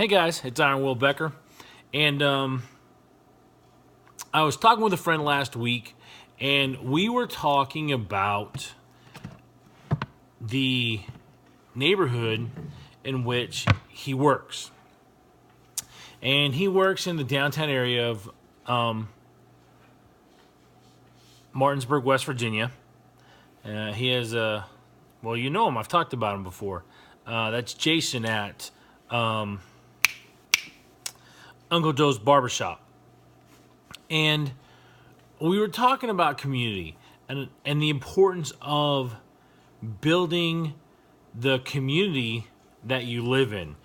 Hey guys, it's Iron Will Becker, and I was talking with a friend last week, and we were talking about the neighborhood in which he works, and he works in the downtown area of Martinsburg, West Virginia. He has well, you know him. I've talked about him before. That's Jason at Uncle Joe's Barbershop. And we were talking about community and the importance of building the community that you live in.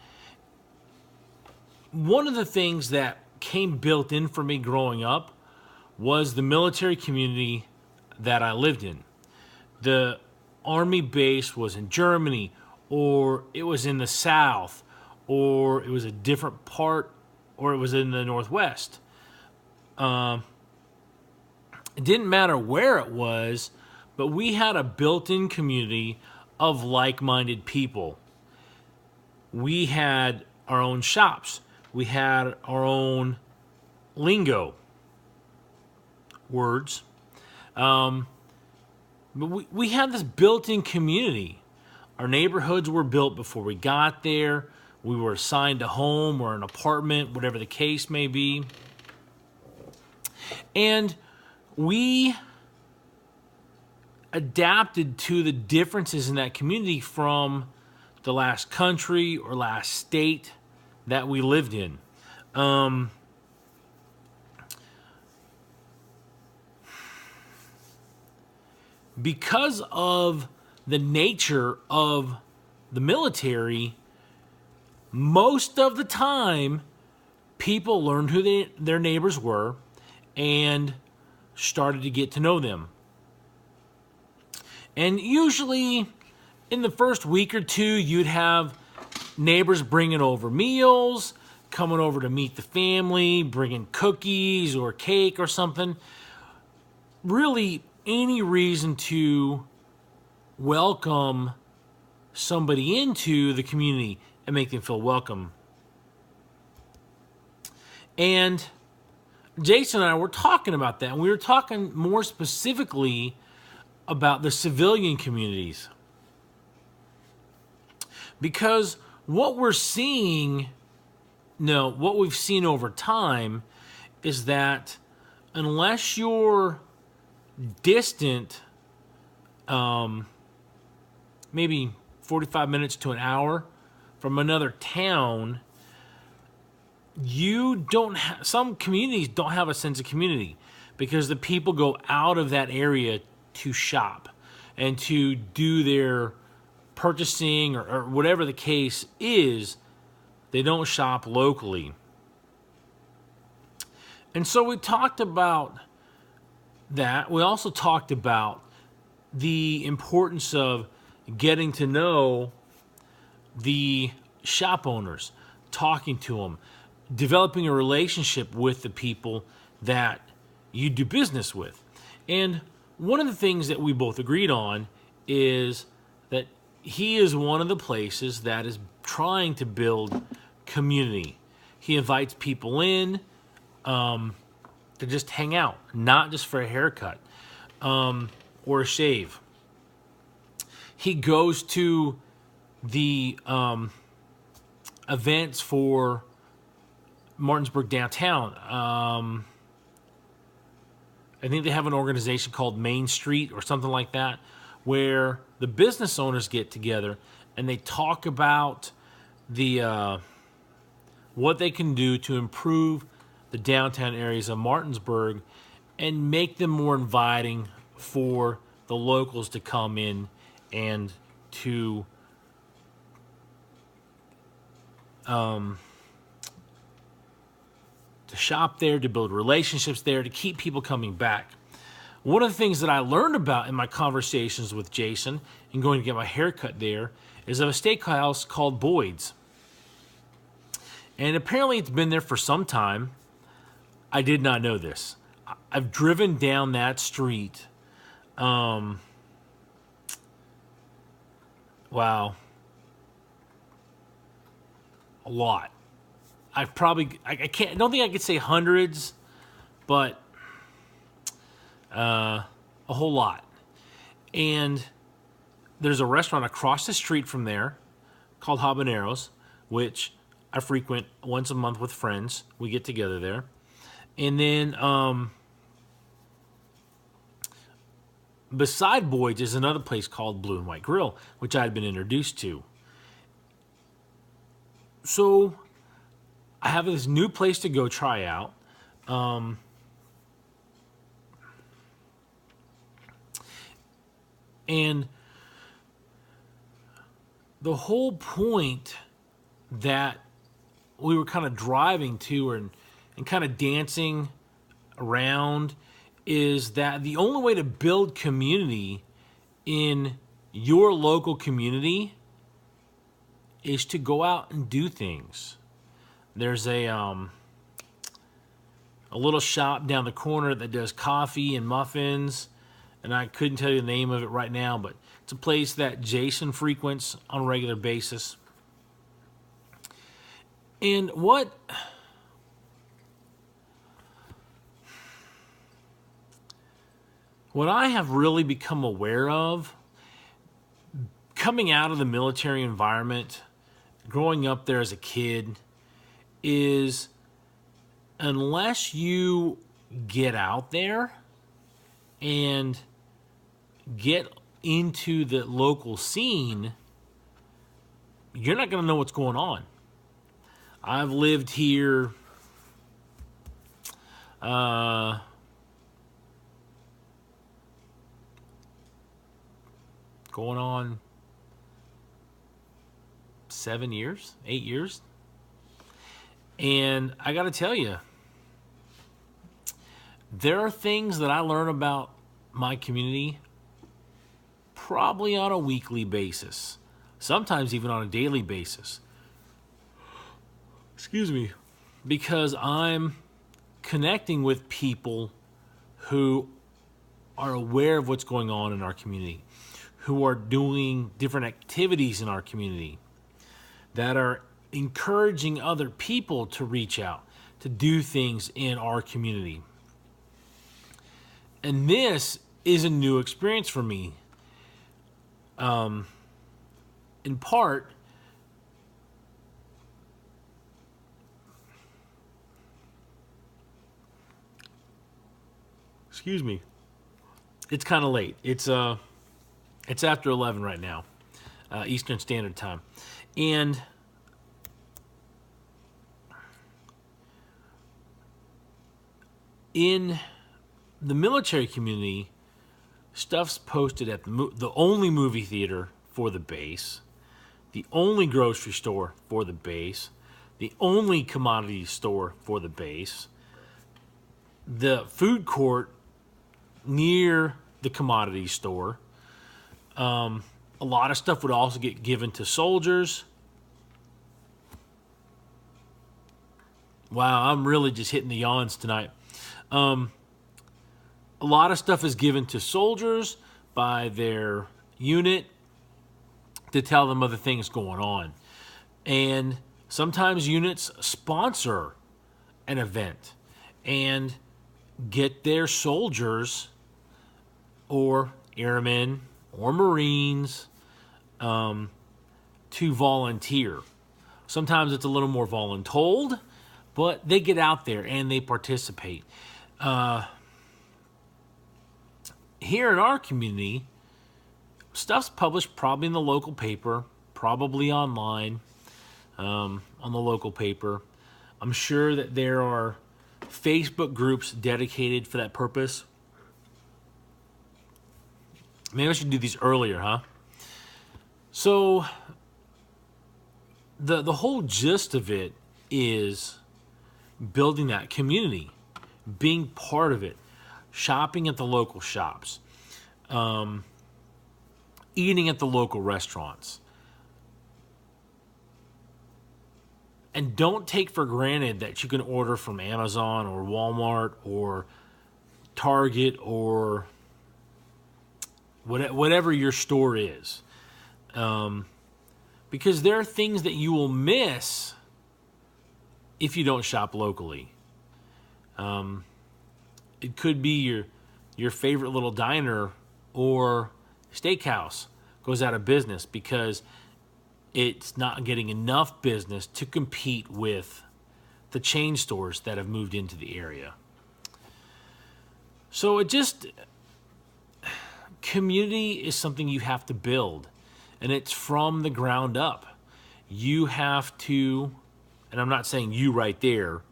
One of the things that came built in for me growing up was the military community that I lived in. The Army base was in Germany, or it was in the South, or it was a different part, or it was in the Northwest. It didn't matter where it was, but we had a built-in community of like-minded people. We had our own shops. We had our own lingo, words. But we had this built-in community. Our neighborhoods were built before we got there. We were assigned a home or an apartment, whatever the case may be. And we adapted to the differences in that community from the last country or last state that we lived in. Because of the nature of the military, most of the time, people learned who their neighbors were and started to get to know them. And usually, in the first week or two, you'd have neighbors bringing over meals, coming over to meet the family, bringing cookies or cake or something. Really, any reason to welcome somebody into the community and make them feel welcome. And Jason and I were talking about that. And we were talking more specifically about the civilian communities. Because what we're seeing, what we've seen over time is that unless you're distant, maybe 45 minutes to an hour from another town, some communities don't have a sense of community because the people go out of that area to shop and to do their purchasing or whatever the case is. They don't shop locally. And so we talked about that. We also talked about the importance of getting to know the shop owners, talking to them, developing a relationship with the people that you do business with. And one of the things that we both agreed on is that he is one of the places that is trying to build community. He invites people in to just hang out, not just for a haircut or a shave. He goes to the events for Martinsburg downtown. I think they have an organization called Main Street or something like that, where the business owners get together and they talk about the what they can do to improve the downtown areas of Martinsburg and make them more inviting for the locals to come in and to shop there, to build relationships there, to keep people coming back. One of the things that I learned about in my conversations with Jason and going to get my hair cut there is of a steakhouse called Boyd's. And apparently it's been there for some time. I did not know this. I've driven down that street. Wow. A lot. I can't, I don't think I could say hundreds, but a whole lot. And there's a restaurant across the street from there called Habaneros, which I frequent once a month with friends. We get together there. And then beside Boyd's is another place called Blue and White Grill, which I had been introduced to. So I have this new place to go try out. And the whole point that we were kind of driving to and kind of dancing around is that the only way to build community in your local community is to go out and do things. There's a little shop down the corner that does coffee and muffins, and I couldn't tell you the name of it right now, but it's a place that Jason frequents on a regular basis. And what I have really become aware of coming out of the military environment, growing up there as a kid, is unless you get out there and get into the local scene, you're not going to know what's going on. I've lived here going on 7 years, 8 years. And I got to tell you, there are things that I learn about my community probably on a weekly basis, sometimes even on a daily basis. Excuse me. Because I'm connecting with people who are aware of what's going on in our community, who are doing different activities in our community, that are encouraging other people to reach out, to do things in our community. And this is a new experience for me. In part, excuse me, it's kind of late. It's after 11 right now, Eastern Standard Time. And in the military community, stuff's posted at the only movie theater for the base, the only grocery store for the base, the only commodity store for the base, the food court near the commodity store. A lot of stuff would also get given to soldiers. Wow, I'm really just hitting the yawns tonight. A lot of stuff is given to soldiers by their unit to tell them other things going on. And sometimes units sponsor an event and get their soldiers or airmen or Marines to volunteer. Sometimes it's a little more voluntold, but they get out there and they participate. Here in our community, stuff's published probably in the local paper, probably online on the local paper. I'm sure that there are Facebook groups dedicated for that purpose. Maybe I should do these earlier, huh? So the whole gist of it is building that community, being part of it, shopping at the local shops, eating at the local restaurants. And don't take for granted that you can order from Amazon or Walmart or Target or whatever your store is. Because there are things that you will miss if you don't shop locally. It could be your favorite little diner or steakhouse goes out of business because it's not getting enough business to compete with the chain stores that have moved into the area. So community is something you have to build, and it's from the ground up. You have to, and I'm not saying you right there,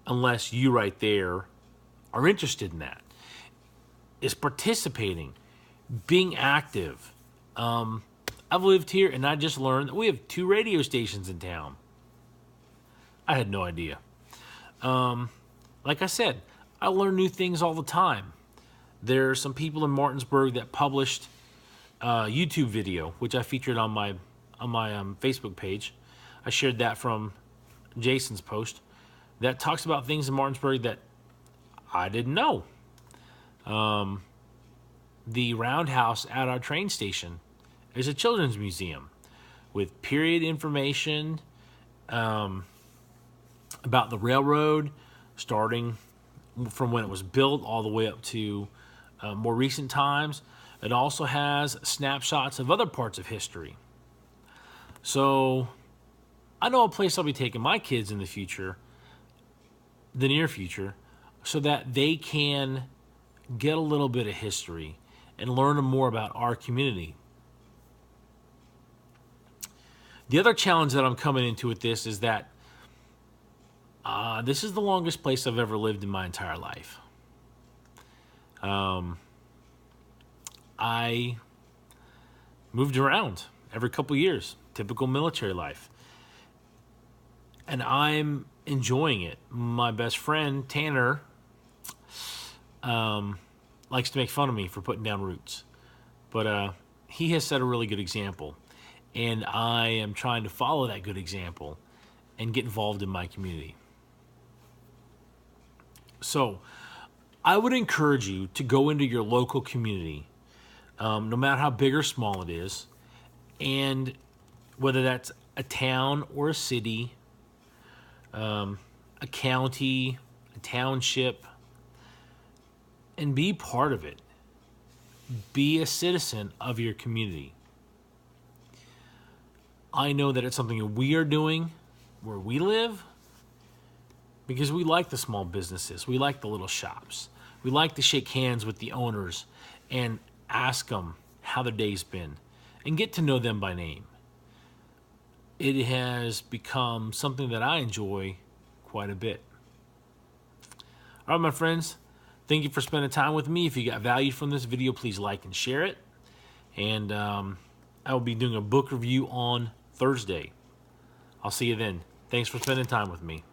unless you right there are interested in that, is participating, being active. I've lived here and I just learned that we have 2 radio stations in town. I had no idea. Like I said, I learn new things all the time. There are some people in Martinsburg that published a YouTube video, which I featured on my Facebook page. I shared that from Jason's post that talks about things in Martinsburg that I didn't know. The Roundhouse at our train station is a children's museum with period information about the railroad, starting from when it was built all the way up to more recent times. It also has snapshots of other parts of history. So I know a place I'll be taking my kids in the future, the near future, so that they can get a little bit of history and learn more about our community. The other challenge that I'm coming into with this is that this is the longest place I've ever lived in my entire life. I moved around every couple years, typical military life. And I'm enjoying it. My best friend, Tanner, likes to make fun of me for putting down roots. But he has set a really good example. And I am trying to follow that good example and get involved in my community. So I would encourage you to go into your local community, no matter how big or small it is, and whether that's a town or a city, a county, a township, and be part of it. Be a citizen of your community. I know that it's something that we are doing where we live because we like the small businesses. We like the little shops. We like to shake hands with the owners and ask them how their day's been and get to know them by name. It has become something that I enjoy quite a bit. All right, my friends, thank you for spending time with me. If you got value from this video, please like and share it. And I will be doing a book review on Thursday. I'll see you then. Thanks for spending time with me.